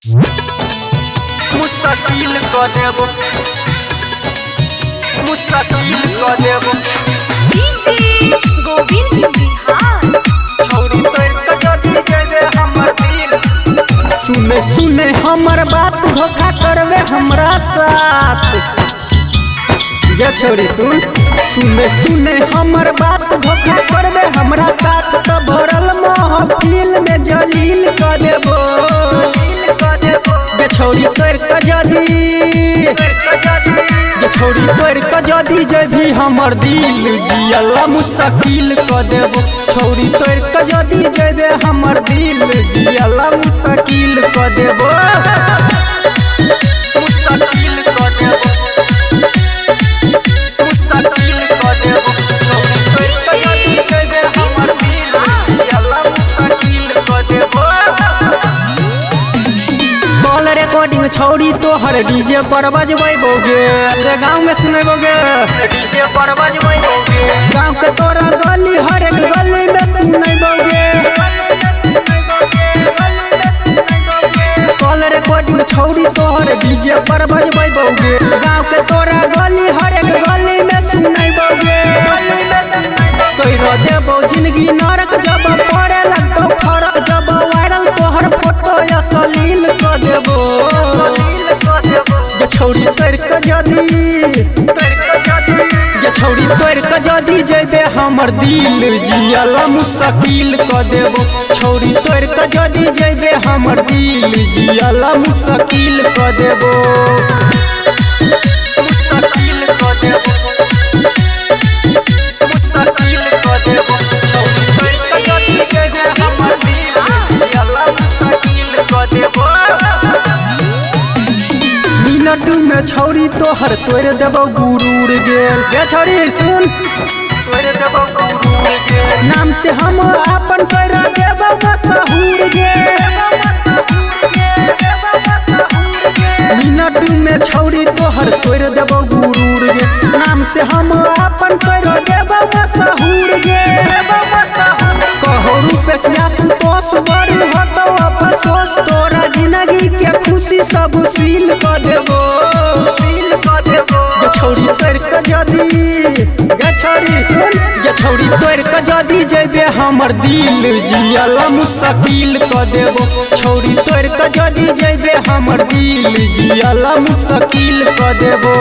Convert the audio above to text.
मुस्तकिल क देबो डीजे गोविंद बिहार छौरी तोर के जदी दे हमर दिल। सुने सुने हमर बात धोखा करवे हमरा साथ। ये छोरी सुन सुने सुने हमर बात धोखा करवे हमरा साथ। तो भरल महफिल में जलील क देबो ये छोरी तोर के जदी ये छोरी तोर के जदी जे भी हमर दिल जियला मुश्किल क देबो। छोरी तोर के जदी जे दे हमर दिल जियला मुश्किल क देबो। मुस्तकिल क देबो छौरी तोर के जदी दे हमर दिल जियला मुस्तकिल क देबो। कॉल रिकॉर्डिंग छौरी तोहर डीजे पर बजबैबोगे रे गाँव में सुनेबोगे। डीजे पर बजबैबोगे गाँव के तोरा गली हर एक गली में सुनेबोगे। कॉल रिकॉर्डिंग छौरी तोहर डीजे पर बजबैबोगे। गाँव के तोरा गली हर एक गली में सुनेबोगे। कइरो देबो जिंदगी नरक जब पड़े लगतो फरक। जब वायरल तोहर फोटो अश्लील क देबो ये छौरी तोर के जदी ये छौरी तोर के जदी जेबे हमर दिल जियला मुश्किल क देबो। छौरी तोर के जदी जेबे हमर दिल जियला मुश्किल क देबो। मुस्तकिल क देबो छौरी तोर के जदी दे हमर दिल जियला मुस्तकिल क देबो। मिनट में छौरी तोहर तोड़ देबो गुरूर गेल। ये छौरी सुन तोर देबो गुरूर गे नाम से हम अपन कर देबो मशहूर गे। मिनट में छौरी तोहर तोड़ देबो गुरूर गे। नाम से हम अपन कर देबो मशहूर गे। कहो रुपया संतोष बड़ी होतो अफसोस। तोरा जिंदगी के खुशी सब सील क देबो ये छौरी तोर के जदी ये छौरी सुन ये छौरी तोर के जदी जेबे हमर दिल जियला मुश्किल क देबो। छौरी तोर के जदी जेबे हमर दिल जियला मुश्किल क देबो।